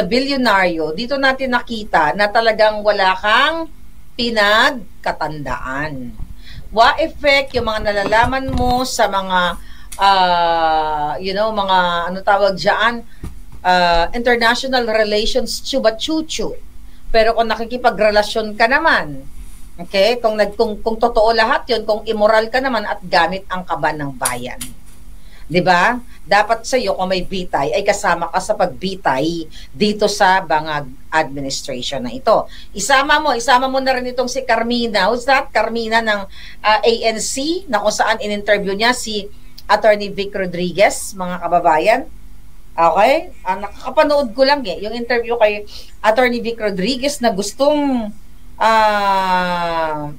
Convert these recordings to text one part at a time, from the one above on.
bilyonaryo, dito natin nakita na talagang wala kang pinagkatandaan. What effect yung mga nalalaman mo sa mga mga ano tawag diyan, international relations chuba-chuchu. Pero kung nakikipagrelasyon ka naman, okay, kung totoo lahat 'yon, kung immoral ka naman at gamit ang kaban ng bayan. 'Di ba? Dapat sa iyo kung may bitay ay kasama ka sa pagbitay dito sa bangag administration na ito. Isama mo na rin itong si Carmina. Who's that? Carmina ng ANC na kung saan in-interview niya si Attorney Vic Rodriguez, mga kababayan. Okay? Nakakapanood ko lang yung interview kay Attorney Vic Rodriguez na gustong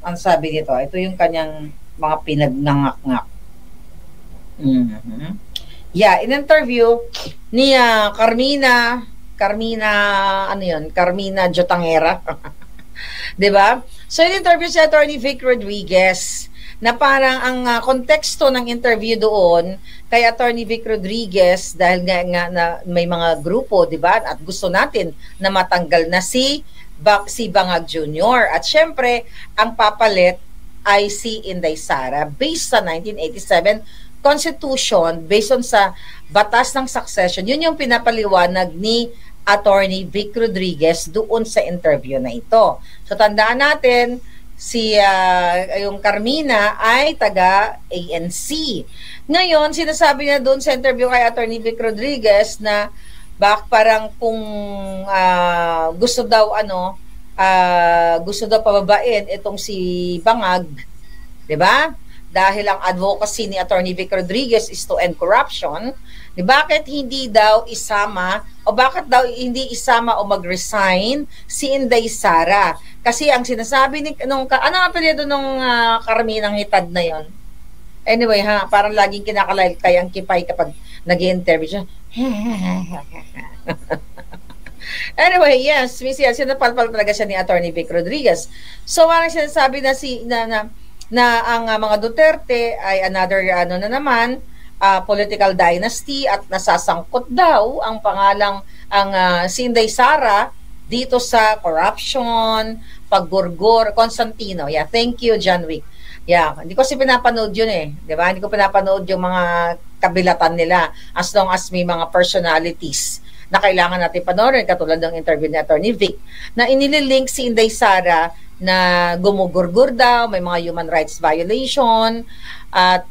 ang sabi dito, ito yung kanyang mga pinagnangak-ngak. Yeah, in-interview ni Carmina Jotangera. 'Di ba? So in-interview si Attorney Vic Rodriguez na parang ang konteksto ng interview doon kay Attorney Vic Rodriguez dahil nga na may mga grupo, 'di ba? At gusto natin na matanggal na si Bangag Jr. At syempre, ang papalit ay si Inday Sara based sa 1987 Constitution, based on sa batas ng succession. Yun yung pinapaliwanag ni Attorney Vic Rodriguez doon sa interview na ito. So tandaan natin, yung Carmina ay taga ANC. Ngayon, sinasabi niya doon sa interview kay Attorney Vic Rodriguez na parang kung gusto daw pababain itong si Bangag, 'di ba? Dahil ang advocacy ni Attorney Vic Rodriguez is to end corruption, bakit hindi daw isama o mag-resign si Inday Sara? Kasi ang sinasabi ni ano ang apelyido nung Carminang Hitad na yon? Anyway, parang laging kinakalayl kayang kipay kapag nag-i-interview siya. Anyway, yes, sinapalpal talaga siya ni Attorney Vic Rodriguez. So, parang sinasabi na ang mga Duterte ay another political dynasty at nasasangkot daw ang pangalang si Inday Sara dito sa corruption, paggurgur, Constantino. Yeah, thank you, John Wick. Yeah, hindi ko pinapanood yun 'di ba? Hindi ko pinapanood yung mga kabilatan nila as long as may mga personalities na kailangan natin panoorin, katulad ng interview ni Attorney Vic na inililink si Inday Sara na gumugurgur daw, may mga human rights violation at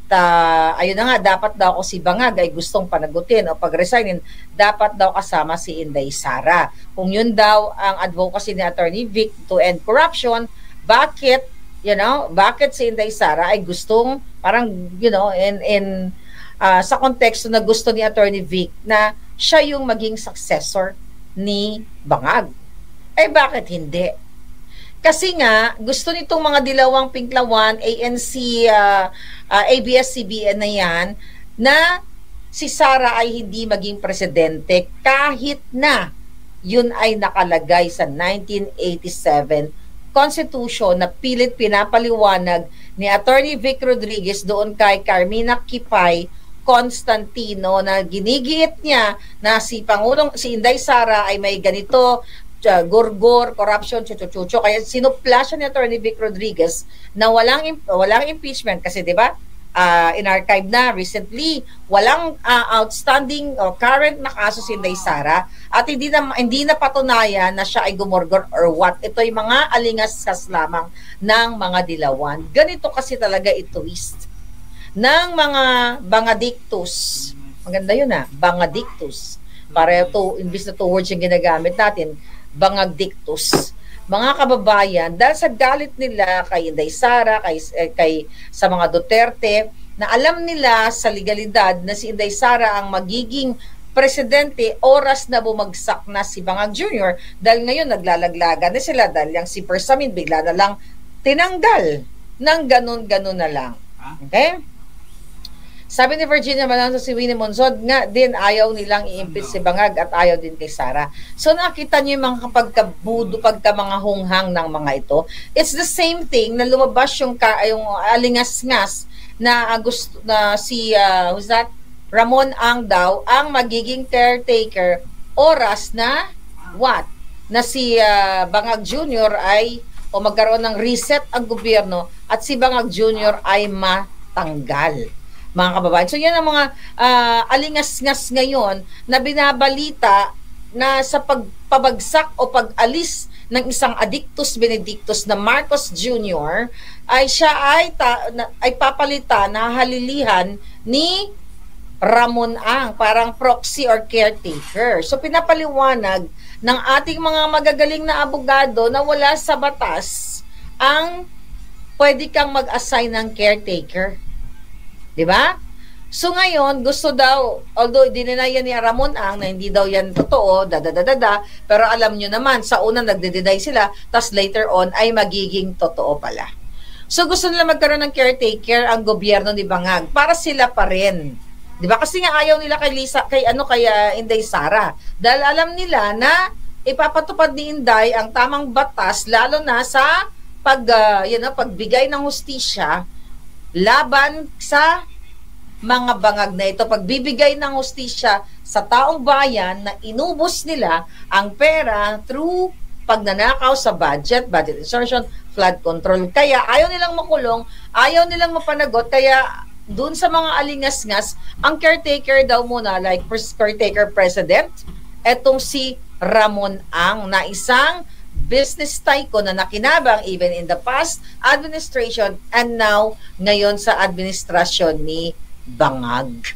ayun na nga, dapat daw si Bangag ay gustong panagutin o pag-resignin, dapat daw kasama si Inday Sara. Kung yun daw ang advocacy ni Attorney Vic to end corruption, bakit si Inday Sara ay gustong parang sa konteksto na gusto ni Attorney Vic na siya yung maging successor ni Bangag? Bakit hindi? Kasi nga, gusto nitong mga dilawang pinklawan, ANC, ABS-CBN na yan, na si Sara ay hindi maging presidente kahit na yun ay nakalagay sa 1987 Constitution na pilit pinapaliwanag ni Attorney Vic Rodriguez doon kay Carmina Kipay Constantino na ginigiit niya na si Inday Sara ay may ganito, gurgur, corruption, chuchu-chuchu. Kaya sinupla siya ni Attorney Vic Rodriguez na walang impeachment kasi 'di ba? In-archive na recently, walang outstanding o current na kaso si Inday Sara at hindi na patunayan na siya ay gumurgur or what. Ito ay mga alingaskas lamang ng mga dilawan. Ganito kasi talaga i-twist ng mga bangadictus. Maganda yun bangadictus. Para imbis na 2 words yung ginagamit natin, bangagdictus. Mga kababayan, dahil sa galit nila kay Inday Sara, sa mga Duterte, na alam nila sa legalidad na si Inday Sara ang magiging presidente, oras na bumagsak na si Bangag Jr. Dahil ngayon naglalaglagan na sila dahil yung si Persamin bigla na lang tinanggal ng ganun-ganun na lang. Okay? Sabi ni Virginia Malanzo, si Winnie Monzon nga din ayaw nilang i-impeach si Bangag at ayaw din kay Sara. So nakita niyo yung mga pagka mga hunghang ng mga ito. It's the same thing na lumabas yung alingas-ngas na who's that? Ramon Ang daw ang magiging caretaker oras na what? Na si Bangag Jr. ay o magkaroon ng reset ang gobyerno at si Bangag Jr. ay matanggal, mga kababayan. So yan ang mga alingas-ngas ngayon na binabalita na sa pagpabagsak o pag-alis ng isang Adictus Benedictus na Marcos Jr. ay siya ay papalitan, nahalilihan ni Ramon Ang, parang proxy or caretaker. So pinapaliwanag ng ating mga magagaling na abogado na wala sa batas ang pwede kang mag-assign ng caretaker. 'Di ba? So ngayon, gusto daw, although dinenay ni Ramon Ang na hindi daw yan totoo, pero alam nyo naman, sa una nagde-deny sila, tas later on ay magiging totoo pala. So gusto nila magkaroon ng caretaker ang gobyerno ni Bangag para sila pa rin. 'Di ba? Kasi nga ayaw nila kay Inday Sara. Dahil alam nila na ipapatupad ni Inday ang tamang batas lalo na sa pagbigay ng hustisya laban sa mga bangag na ito, pagbibigay ng hustisya sa taong bayan na inubos nila ang pera through pagnanakaw sa budget insertion, flood control. Kaya ayaw nilang makulong, ayaw nilang mapanagot, kaya dun sa mga alingas-ngas, ang caretaker daw muna, like caretaker president, etong si Ramon Ang, na isang business tycoon na nakinabang even in the past administration and now ngayon sa administrasyon ni Bangag.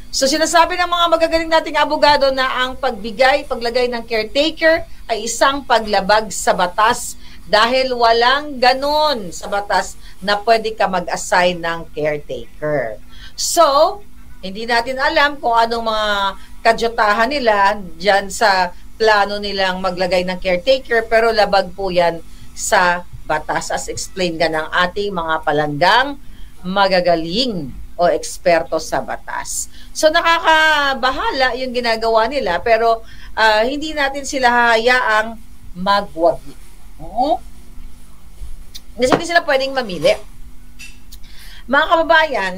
So sinasabi ng mga magagaling nating abogado na ang paglagay ng caretaker ay isang paglabag sa batas dahil walang ganon sa batas na pwede ka mag-assign ng caretaker. So, hindi natin alam kung anong mga kadyotahan nila dyan sa plano nilang maglagay ng caretaker, pero labag po yan sa batas as explained ng ating mga palanggang magagaling o eksperto sa batas. So nakakabahala yung ginagawa nila, pero hindi natin sila hahayaang magwagi. Kasi hindi sila pwedeng mamili. Mga kababayan,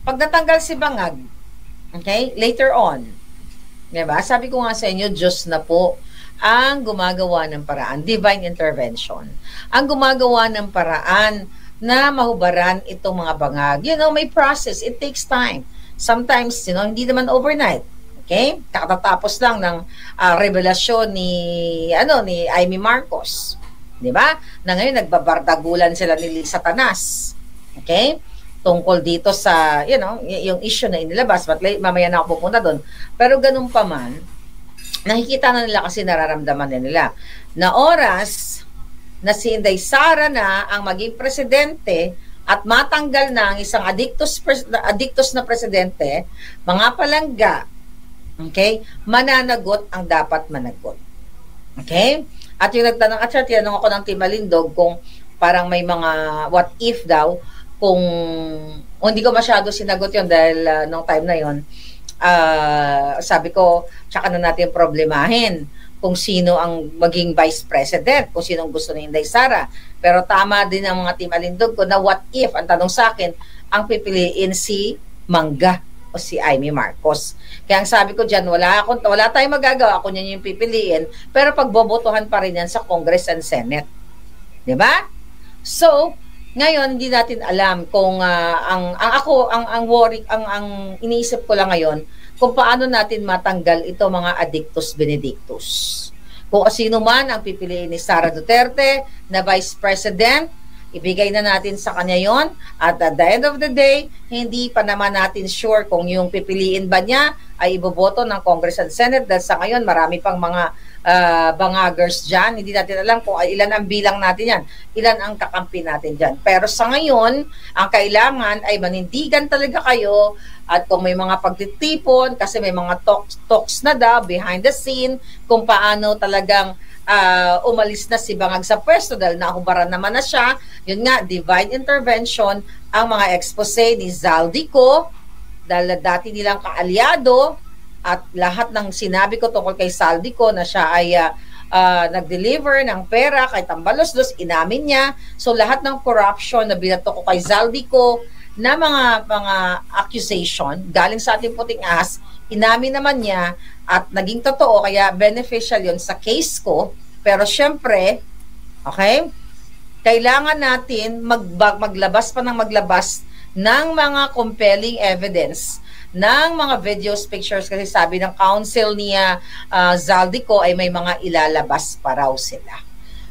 pag natanggal si Bangag, okay, later on, diba? Sabi ko nga sa inyo, Diyos na po ang gumagawa ng paraan, divine intervention. Ang gumagawa ng paraan na mahubaran itong mga bangag. You know, may process. It takes time. Sometimes, you know, hindi naman overnight. Okay? Kakatapos lang ng revelasyon ni Amy Marcos. Di ba? Na ngayon, nagbabardagulan sila ni Satanas. Okay? Tungkol dito sa, you know, yung issue na inilabas. But mamaya na ako pupunta doon. Pero ganun pa man, nakikita na nila kasi nararamdaman na nila na oras na si Inday Sara na ang maging presidente at matanggal na ang isang adictus na presidente, mga palangga, okay, mananagot ang dapat managot. Okay? At yung nagtanong, at tinanong ako ng Team Alindog kung parang may mga what if daw, kung hindi ko masyado sinagot yun dahil nung time na yun, sabi ko, tsaka na natin problemahin kung sino ang maging vice president, kung sino ang gusto ni Inday Sara. Pero tama din ang mga Team Alindog ko na what if, ang tanong sa akin, ang pipiliin si Mangga o si Amy Marcos. Kaya ang sabi ko dyan, wala tayong magagawa kung yan yung pipiliin, pero pagbobotohan pa rin yan sa Congress and Senate. Diba? So, ngayon, hindi natin alam kung ang iniisip ko lang ngayon, kung paano natin matanggal ito mga Adictus Benedictus. Kung sino man ang pipiliin ni Sara Duterte na Vice President, ibigay na natin sa kanya yon. At at the end of the day, hindi pa naman natin sure kung yung pipiliin ba niya ay iboboto ng Congress and Senate dahil sa ngayon marami pang mga bangagers dyan. Hindi natin alam kung ilan ang bilang natin yan, ilan ang kakampi natin dyan. Pero sa ngayon, ang kailangan ay manindigan talaga kayo. At kung may mga pagtitipon, kasi may mga talks na daw behind the scene, kung paano talagang umalis na si Bangag sa pwesto dahil nahubaran naman na siya. Yun nga, divine intervention, ang mga expose ni Zaldico, dahil dati nilang kaalyado, at lahat ng sinabi ko tungkol kay Zaldico na siya ay nag-deliver ng pera kay Tambaloslos, inamin niya. So lahat ng corruption na binato ko kay Zaldico, na mga accusation galing sa ating puting ahas, inamin naman niya at naging totoo, kaya beneficial yon sa case ko. Pero syempre, okay, kailangan natin maglabas pa ng maglabas ng mga compelling evidence, ng mga videos, pictures, kasi sabi ng counsel niya Zaldico ay may mga ilalabas pa raw sila.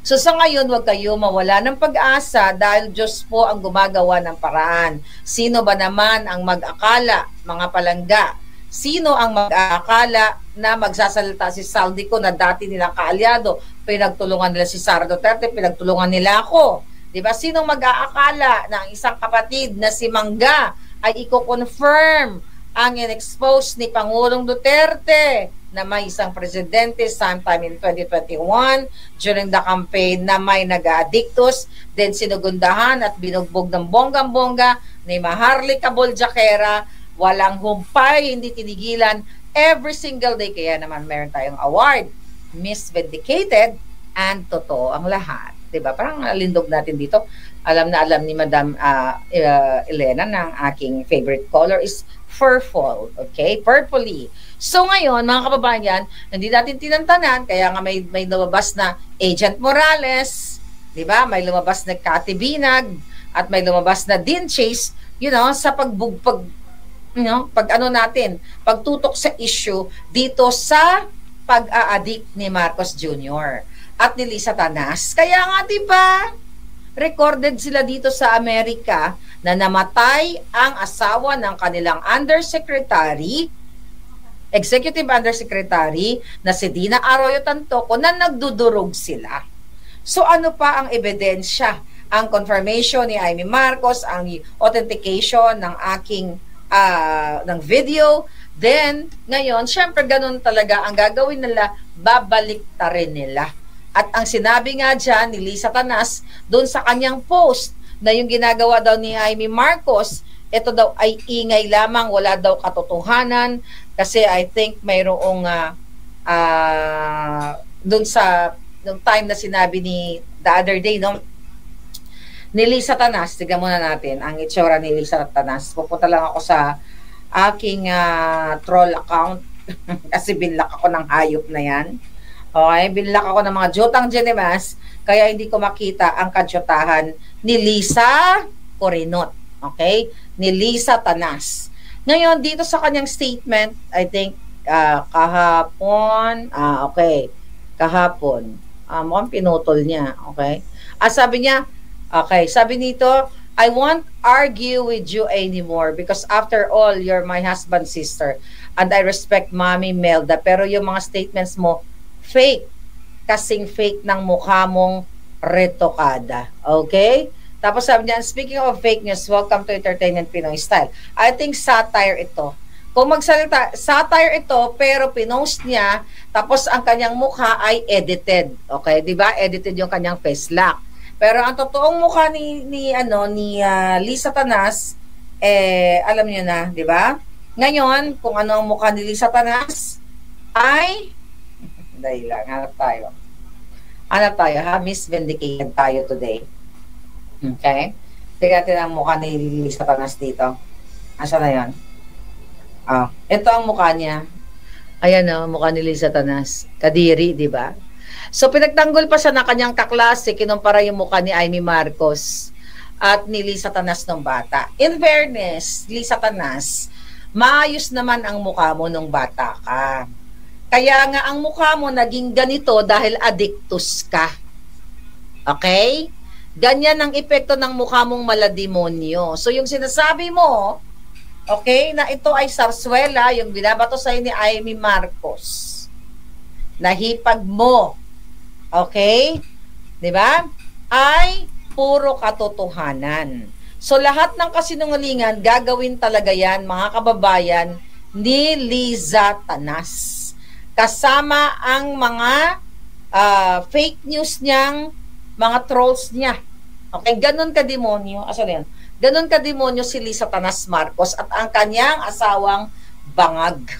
So sa ngayon, huwag kayo mawala ng pag-asa dahil Diyos po ang gumagawa ng paraan. Sino ba naman ang mag-akala, mga palangga? Sino ang mag-akala na magsasalita si Zaldico na dati nilang kaalyado? Pinagtulungan nila si Sara Duterte, pinagtulungan nila ako. Diba? Sino mag-aakala na ang isang kapatid na si Mangga ay i-confirm ang in-expose ni Pangulong Duterte na may isang presidente sometime in 2021 during the campaign na may nag-addictus, then sinugundahan at binugbog ng bonggang-bongga ni Maharlika Boljakera, walang humpay, hindi tinigilan, every single day. Kaya naman meron tayong award, Miss Vindicated, and totoo ang lahat. Diba? Parang lindog natin dito. Alam na alam ni Madam Elena na ang aking favorite color is purple, okay? Purpley. So ngayon, mga kababayan, hindi natin tinantanan, kaya nga may lumabas na Agent Morales, di ba? May lumabas na Cathy Binag, at may lumabas na Dean Chase, sa pagtutok sa issue dito sa pag-a-addict ni Marcos Jr. at ni Lisa Tanas. Kaya nga, di ba? Recorded sila dito sa Amerika na namatay ang asawa ng kanilang undersecretary, executive undersecretary na si Dina Arroyo Tantoco, na nagdudurog sila. So ano pa ang ebidensya? Ang confirmation ni Amy Marcos, ang authentication ng aking ng video. Then, ngayon, syempre ganun talaga ang gagawin nila, babalik ta rin nila. At ang sinabi nga dyan ni Lisa Tanas doon sa kanyang post na yung ginagawa daw ni Amy Marcos, ito daw ay ingay lamang, wala daw katotohanan, kasi I think mayroong doon sa nung time na sinabi ni the other day, ni Lisa Tanas, tignan muna natin ang itsura ni Lisa Tanas. Pupunta lang ako sa aking troll account kasi binlock ako ng hayop na yan. Okay, binlock ako ng mga Jotang Genemas, kaya hindi ko makita ang kadyotahan ni Lisa Corinot. Okay? Ni Lisa Tanas. Ngayon, dito sa kanyang statement, I think, kahapon, kahapon, mukhang pinutol niya. Okay? Sabi niya, sabi nito, I won't argue with you anymore because after all, you're my husband's sister and I respect Mommy Melda. Pero yung mga statements mo, fake. Kasing fake ng mukha mong retokada. Okay? Tapos sabi niya, speaking of fake news, welcome to Entertainment Pinoy Style. I think satire ito. Kung magsalita, satire ito, pero pinost niya, tapos ang kanyang mukha ay edited. Okay? Diba? Edited yung kanyang face lock. Pero ang totoong mukha ni Lisa Tanas, alam niyo na, diba? Ngayon, kung ano ang mukha ni Lisa Tanas, ay dahil lang, hanap tayo, Miss Vindicated tayo today. Okay? Tignan natin ang mukha ni Lisa Tanas dito. Asa na yan? Ito ang mukha niya. Ayan mukha ni Lisa Tanas. Kadiri, di ba? So, pinagtanggol pa siya na kanyang kaklase, kinumpara yung mukha ni Amy Marcos at ni Lisa Tanas nung bata. In fairness, Lisa Tanas, maayos naman ang mukha mo nung bata ka. Kaya nga ang mukha mo naging ganito dahil addictus ka. Okay? Ganyan ang epekto ng mukha mong malademonyo. So yung sinasabi mo, okay, na ito ay sarsuela, yung binabato sa'yo ni Amy Marcos. Nahipag mo. Okay? 'Di ba? Ay puro katotohanan. So lahat ng kasinungalingan, gagawin talaga yan, mga kababayan, ni Lisa Tanas. Kasama ang mga fake news niyang, mga trolls niya. Okay, ganun ka-demonyo. Yan? Ganun ka-demonyo si Lisa Tanas Marcos at ang kanyang asawang bangag.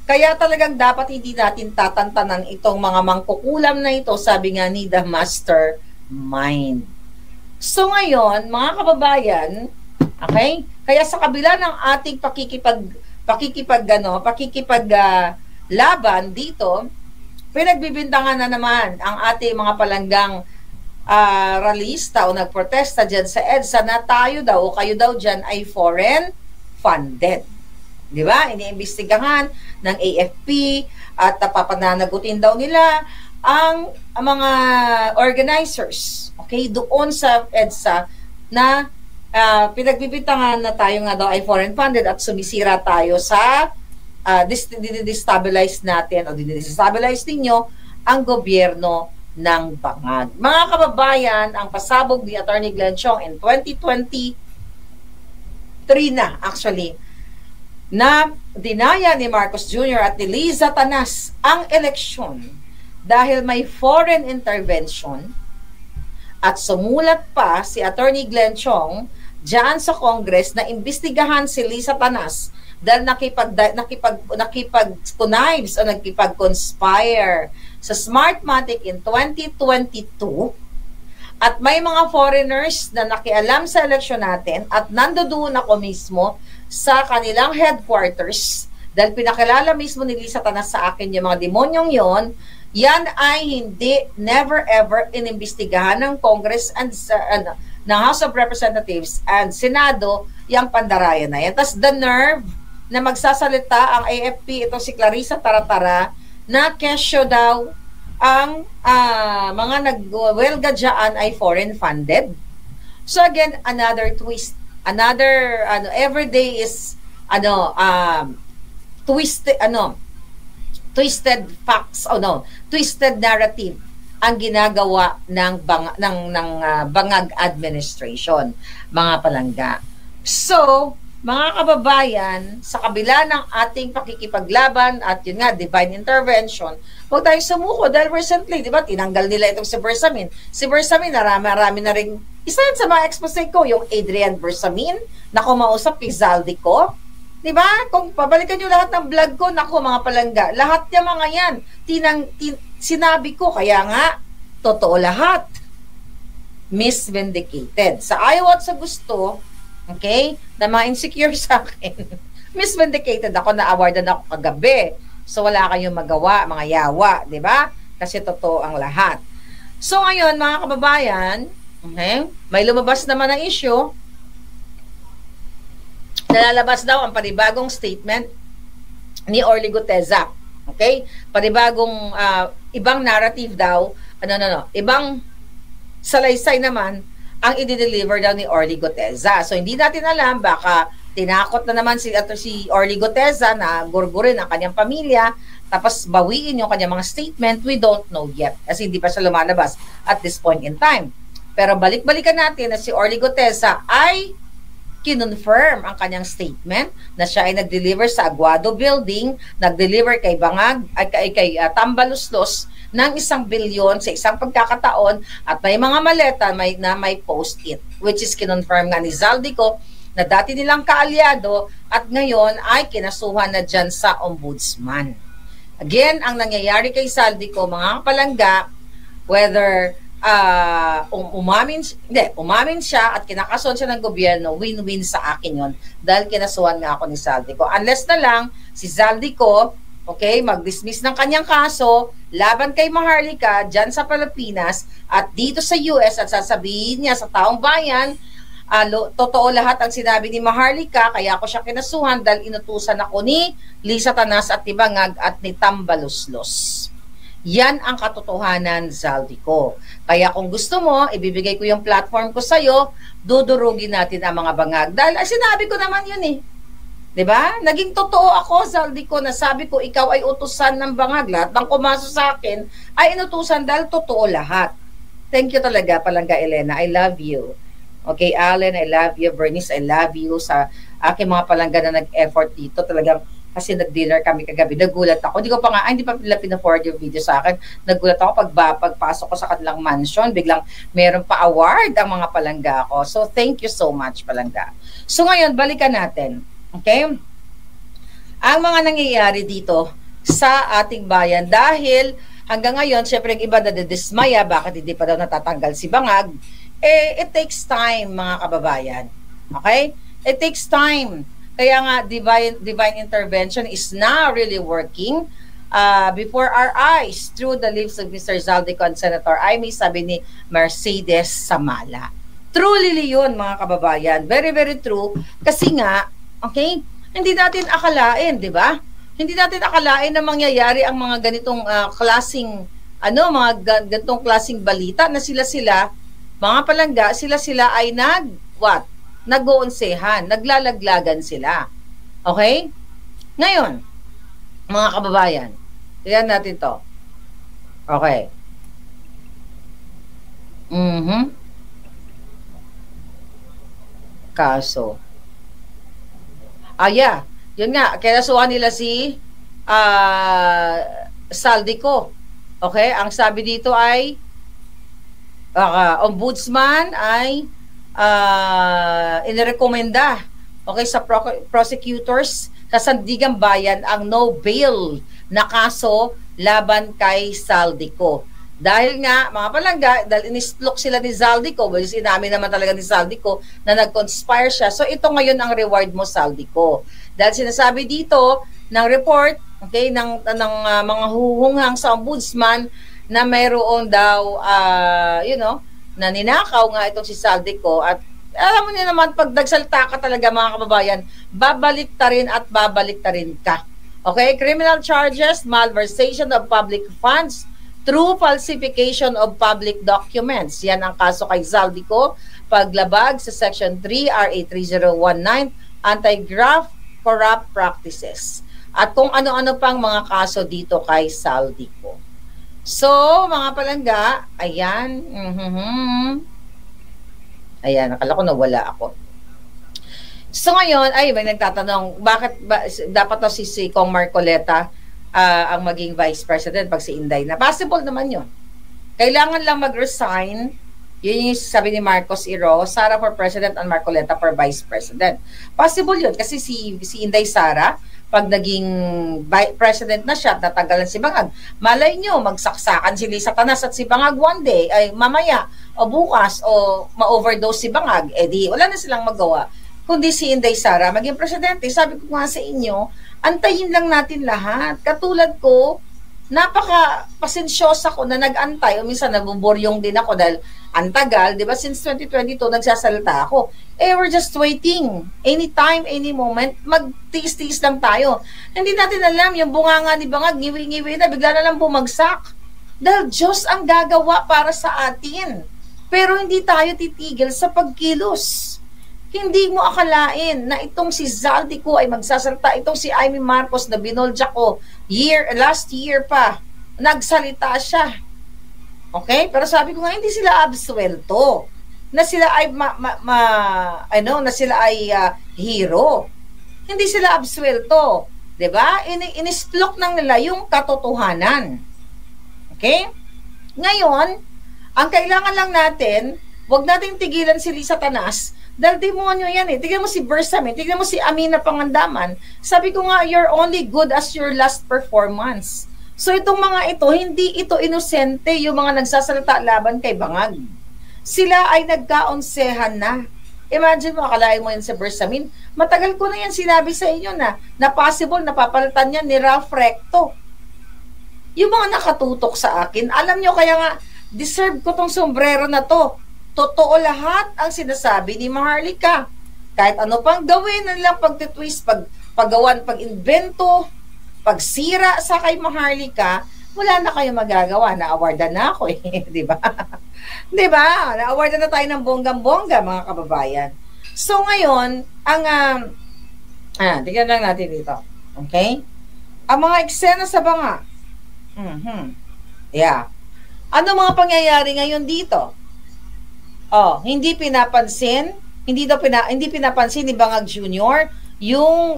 Kaya talagang dapat hindi natin tatantanan itong mga mangkukulam na ito, sabi nga ni The Mastermind. So ngayon, mga kababayan, okay, kaya sa kabila ng ating laban dito, pinagbibintangan na naman ang ating mga palanggang ralista o nagprotesta dyan sa EDSA na tayo daw o kayo daw dyan ay foreign funded. Di ba? Iniimbestigahan ng AFP at papananagutin daw nila ang mga organizers, okay, doon sa EDSA na pinagbibintangan na tayo nga daw ay foreign funded at sumisira tayo sa destabilize natin o destabilize ninyo ang gobyerno ng Bangag. Mga kababayan, ang pasabog ni Attorney Glenn Chong in 2023 na actually na dinaya ni Marcos Jr. at ni Liza Tanas ang eleksyon dahil may foreign intervention at sumulat pa si Attorney Glenn Chong diyan sa Congress na imbestigahan si Liza Tanas dahil nakipag-connives o nakipag-conspire sa Smartmatic in 2022 at may mga foreigners na nakialam sa eleksyon natin at nandoon ako mismo sa kanilang headquarters dahil pinakilala mismo ni Liza Tanas sa akin yung mga demonyong yon. Yan ay never ever inimbestigahan ng Congress and ng House of Representatives and Senado yung pandarayan na yan. Tas the nerve na magsasalita ang AFP, itong si Clarissa Taratara, na kesyo daw ang mga nag-welga dyan ay foreign funded. So again, another twist, everyday is twisted facts, twisted narrative ang ginagawa ng Bangag administration, mga palangga. So, mga kababayan, sa kabila ng ating pakikipaglaban at yun nga, divine intervention, huwag tayong sumuko dahil recently, di ba, tinanggal nila itong si Bersamin. Si Bersamin, marami na rin, isa yan sa mga expose ko, yung Adrian Bersamin, na kumausap kay Zaldico. Di ba? Kung pabalikan nyo lahat ng vlog ko, naku mga palangga, lahat yung mga yan, sinabi ko, kaya nga, totoo lahat. Misvindicated. Sa ayaw at sa gusto, okay, na mga insecure sa akin, misvindicated ako, na-awardan ako kagabi. So, wala kayong magawa, mga yawa, di ba? Kasi totoo ang lahat. So, ngayon, mga kababayan, okay, may lumabas naman na issue. Nalalabas daw ang panibagong statement ni Orly Guteza. Okay? Panibagong ibang narrative daw, ibang salaysay naman ang i-deliver daw ni Orly Guteza. So, hindi natin alam, baka tinakot na naman si Orly Guteza na gurgurin ang kanyang pamilya, tapos bawiin yung kanyang mga statement. We don't know yet. Kasi hindi pa siya lumalabas at this point in time. Pero balik-balikan natin na si Orly Guteza ay kinonfirm ang kanyang statement na siya ay nag-deliver sa Aguado Building, nag-deliver kay Bangag, kay Tambaluslos ng 1 bilyon sa isang pagkakataon at may mga maleta na may post-it, which is kinonfirm nga ni Zaldico na dati nilang kaalyado at ngayon ay kinasuhan na dyan sa ombudsman. Again, ang nangyayari kay Zaldico, mga palangga, whether umamin siya at kinakason siya ng gobyerno, win-win sa akin yon dahil kinasuhan nga ako ni Zaldico. Unless na lang si Zaldico, okay, mag-dismiss ng kanyang kaso laban kay Maharlika dyan sa Pilipinas at dito sa US at sasabihin niya sa taong bayan, totoo lahat ang sinabi ni Maharlika, kaya ako siya kinasuhan dahil inutusan ako ni Liza Tanas at ni Bangag at ni Tambaluslos. Yan ang katotohanan, Zaldico. Kaya kung gusto mo, ibibigay ko yung platform ko sa'yo, dudurugin natin ang mga Bangag. Dahil sinabi ko naman yun eh. Diba? Naging totoo ako, Zaldico, na sabi ko, ikaw ay utusan ng Bangag. Lahat ng kumaso sa akin ay inutusan dahil totoo lahat. Thank you talaga, Palangga Elena. I love you. Okay, Allen, I love you. Bernice, I love you. Sa aking mga palangga na nag-effort dito, talagang kasi nag-dinner kami kagabi, nagulat ako. Hindi pa nila pina-forward yung video sa akin. Nagulat ako pagpasok ko sa kanilang mansion, biglang meron pa award ang mga palangga ko. So, thank you so much, palangga. So, ngayon, balikan natin. Okay? Ang mga nangyayari dito sa ating bayan dahil hanggang ngayon, syempre yung iba nadidismaya, bakit hindi pa daw natatanggal si Bangag? It takes time, mga kababayan. Okay? It takes time. Kaya nga, divine intervention is now really working before our eyes through the lips of Mr. Zaldico and Senator Amy, sabi ni Mercedes Samala. Truly yun, mga kababayan. Very, very true. Kasi nga, okay, hindi natin akalain, di ba? Hindi natin akalain na mangyayari ang mga ganitong klaseng, mga ganitong klaseng balita na sila, mga palangga, sila ay nag-uunsehan, naglalaglagan sila. Okay? Ngayon, mga kababayan, tignan natin to. Okay. Kaso. Yeah. Yun nga, kinasuhan nila si Zaldico. Okay? Ang sabi dito ay ombudsman ay inirekomenda sa prosecutors sa Sandigan Bayan ang no bail na kaso laban kay Zaldico. Dahil nga, mga palangga, dahil inistlok sila ni Zaldico, well, sinamin naman talaga ni Zaldico na nag-conspire siya. So, ito ngayon ang reward mo, Zaldico. Dahil sinasabi dito ng report, okay, ng mga huhunghang sa ombudsman na mayroon daw, na ninakaw nga itong si Zaldico. At alam mo niyo naman, pag nagsalta ka talaga, mga kababayan, babalik ta rin ka. Okay? Criminal charges, malversation of public funds, through falsification of public documents. Yan ang kaso kay Zaldico. Paglabag sa Section 3, RA 3019, Anti-Graft Corrupt Practices. At kung ano-ano pang mga kaso dito kay Zaldico. So, mga palangga, ayan. Ayan, nakala ko nawala ako. So ngayon, may nagtatanong, bakit dapat to si Kong Marcoleta ang maging vice president pag si Inday na? Possible naman yun. Kailangan lang mag-resign. Yun yung sabi ni Marcos Iro, Sara for president and Marcoleta for vice president. Possible yun kasi si Inday Sara, pag naging president na siya at natanggalan si Bangag, malay nyo, magsaksakan si Lisa Tanas at si Bangag one day, ay mamaya, o bukas, o ma-overdose si Bangag, di wala na silang magawa. Kundi si Inday Sara maging presidente. Sabi ko nga sa inyo, antayin lang natin lahat. Katulad ko, napaka-pasensyosa ko na nag-antay, o minsan nabuburyong din ako dahil antagal, di ba? Since 2022, nagsasalita ako. We're just waiting. Anytime, any moment, magtiis-tiis lang tayo. Hindi natin alam, yung bunganga ni Bangag, ngiwi-ngiwi na, bigla na lang bumagsak. Dahil Diyos ang gagawa para sa atin. Pero hindi tayo titigil sa pagkilos. Hindi mo akalain na itong si Zaldico ay magsasalita, itong si Amy Marcos na binolja ko last year pa, nagsalita siya. Okay? Pero sabi ko nga, hindi sila absuelto. Na sila ay na sila ay hero. Hindi sila absuelto. 'Di ba? Inisplok ng nila yung katotohanan. Okay? Ngayon, ang kailangan lang natin, wag nating tigilan si Lisa Tanas. Dahil demonyo yan Tignan mo si Bersamin, tignan mo si Amina Pangandaman. Sabi ko nga, you're only good as your last performance. So itong mga ito, hindi ito inosente yung mga nagsasalita laban kay Bangag. Sila ay nagkaonsehan na. Imagine mo, akalain mo yan si Bersamin. Matagal ko na yan sinabi sa inyo na possible na papalitan yan ni Ralph Recto. Yung mga nakatutok sa akin, alam nyo kaya nga, deserve ko tong sombrero na to. Totoo lahat ang sinasabi ni Maharlika. Kahit ano pang gawin nilang pagtitwist, paggawan, pag-invento, pagsira sa kay Maharlika, wala na kayo magagawa. Na-awardan na ako di ba? Di ba? Na-awardan na tayo ng bonggang-bongga, mga kababayan. So ngayon, tingnan lang natin dito. Okay? Ang mga eksena sa banga. Yeah. Ano mga pangyayari ngayon dito? Hindi pinapansin, hindi pinapansin ni Bangag Jr. yung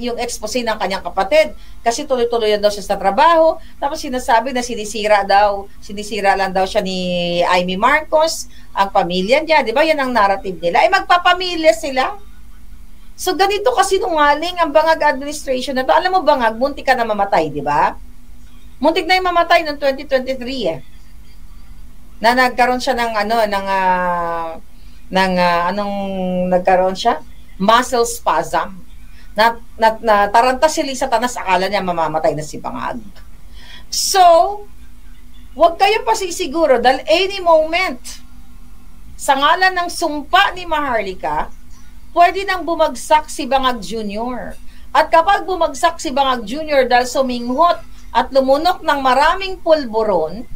yung expose ng kanyang kapatid kasi tuloy-tuloy daw siya sa trabaho, tapos sinasabi na sinisira lang daw siya ni Amy Marcos ang pamilya niya, di ba? Yan ang narrative nila. Magpapamilya sila. So ganito kasi nungaling ang Bangag administration na to. Alam mo, Bangag, muntik ka na mamatay, di ba? Muntik na yung mamatay noong 2023 na nagkaroon siya ng ng anong nagkaroon siya? Muscle spasm. Taranta si Satanas, akala niya mamamatay na si Bangag. So, huwag kayong pasisiguro dahil any moment, sa ngalan ng sumpa ni Maharlika, pwede nang bumagsak si Bangag Jr. At kapag bumagsak si Bangag Jr. dahil suminghot at lumunok ng maraming pulburon,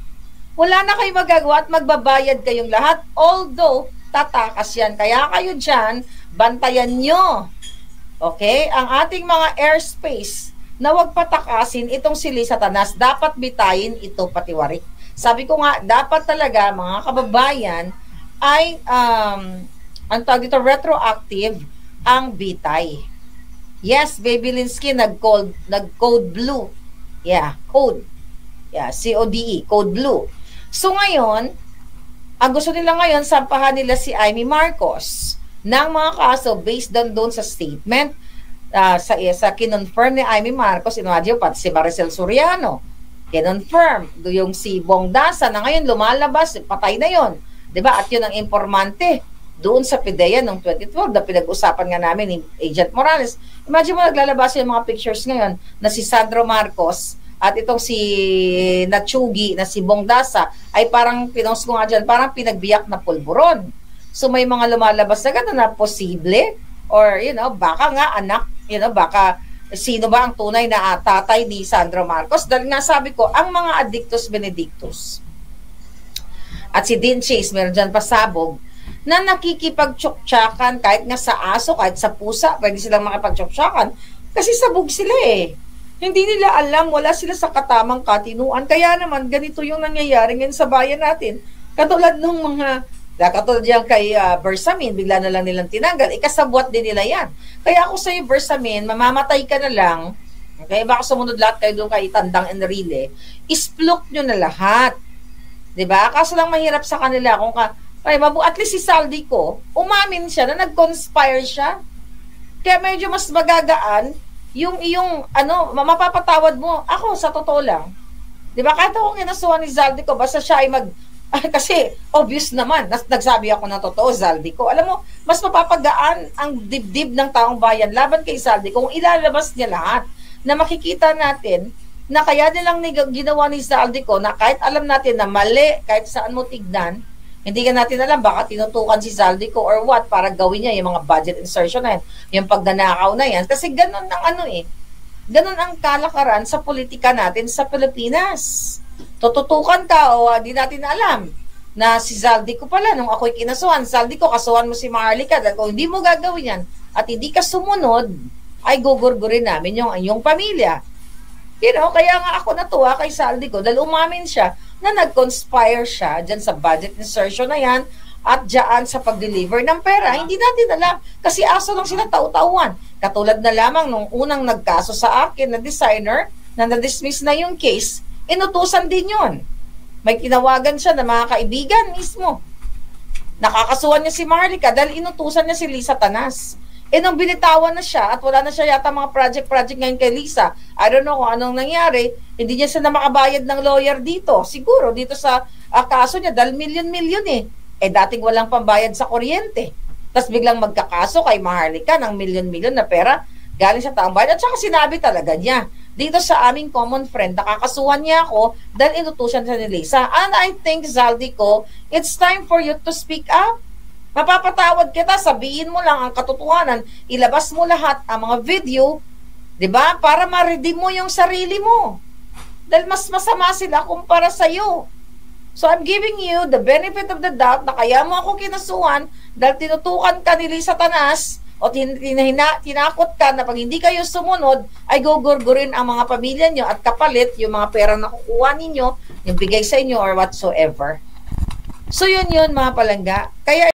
wala na kayo magagawa at magbabayad kayong lahat. Although, tatakas yan. Kaya kayo dyan, bantayan nyo. Okay? Ang ating mga airspace na huwag patakasin itong si Satanas, dapat bitayin ito patiwari. Sabi ko nga, dapat talaga mga kababayan ay ang tawag dito, retroactive ang bitay. Yes, Baby Linsky nag-code blue. Yeah, code. Yeah, CODE, code blue. So ngayon, ang gusto nila ngayon, sampahan nila si Amy Marcos ng mga kaso based doon sa statement sa kinonfirm ni Amy Marcos, imagine pati si Maricel Soriano, kinonfirm, yung si Bong Dasa na ngayon lumalabas, patay na yon, diba? At yun ang informante doon sa PIDEA noong 2012 na pinag-usapan nga namin ni Agent Morales. Imagine mo, naglalabas yung mga pictures ngayon na si Sandro Marcos at itong si Natsugi na si Bong Dasa ay parang pinost ko nga dyan, parang pinagbiyak na pulburon. So may mga lumalabas na gano'n na posible or baka nga anak, baka sino ba ang tunay na tatay ni Sandro Marcos? Dahil nga sabi ko, ang mga addictus benedictus at si Dean Chase, meron dyan pasabog, na nakikipagtsuktsakan kahit nga sa aso, kahit sa pusa, pwede silang makipagtsuktsakan kasi sabog sila eh. Hindi nila alam, wala sila sa katamang katinuan. Kaya naman, ganito yung nangyayari ngayon sa bayan natin. Katulad nung katulad yan kay Bersamin, bigla na lang nilang tinanggal. Ikasabwat din nila yan. Kaya ako sa'yo, Bersamin, mamamatay ka na lang. Okay, baka sumunod lahat kayo doon kay Tandang Enrile. Isplok nyo na lahat. Diba? Kaso lang mahirap sa kanila kung at least si Saldico, umamin siya na nag-conspire siya. Kaya medyo mas magagaan yung iyong, mapapatawad mo. Ako, sa totoo lang. Diba? Kahit akong inasuhan ni Saldico, basta siya ay kasi, obvious naman, nagsabi ako ng totoo, Saldico. Alam mo, mas mapapagaan ang dibdib ng taong bayan laban kay Saldico kung ilalabas niya lahat na makikita natin na kaya nilang ginawa ni Saldico na kahit alam natin na mali, kahit saan mo tignan, hindi ka natin alam, baka tinutukan si Saldico or what para gawin niya yung mga budget insertion na yan, yung pagnanakaw na yan. Kasi ganun ang ganun ang kalakaran sa politika natin sa Pilipinas. Tututukan ka o di natin alam na si Saldico pala, nung ako'y kinasuhan, Saldico, kasuhan mo si Maharlika, dahil kung hindi mo gagawin yan at hindi ka sumunod, ay gugurgurin namin yung pamilya. Kaya nga ako natuwa kay Saldico dahil umamin siya na nag-conspire siya dyan sa budget insertion na yan at dyan sa pag-deliver ng pera. Hindi natin alam kasi aso lang sila tau-tauhan. Katulad na lamang nung unang nagkaso sa akin na designer na na-dismiss na yung case, inutusan din yun. May tinawagan siya na mga kaibigan mismo. Nakakasuhan niya si Maharlika dahil inutusan niya si Satanas. Nung binitawan na siya at wala na siya yata mga project ngayon kay Lisa, I don't know kung anong nangyari, hindi niya siya na makabayad ng lawyer dito. Siguro dito sa kaso niya dahil milyon-milyon eh. Dating walang pambayad sa kuryente. Tapos biglang magkakaso kay Maharlika ng milyon-milyon na pera galing sa taong bayan. At saka sinabi talaga niya, dito sa aming common friend, nakakasuhan niya ako dahil inutusan siya ni Lisa. And I think, Saldico, it's time for you to speak up. Mapapatawad kita, sabihin mo lang ang katotohanan, ilabas mo lahat ang mga video, 'di ba? Para ma-redeem mo yung sarili mo. Dahil mas masama sila kumpara sa iyo. So I'm giving you the benefit of the doubt na kaya mo ako kinasuhan dahil tinutukan ka ni Satanas o tinakot ka na pag hindi kayo sumunod ay gugurgurin ang mga pamilya nyo at kapalit yung mga pera na kukuha ninyo, yung bigay sa inyo or whatsoever. So yun mga palangga. Kaya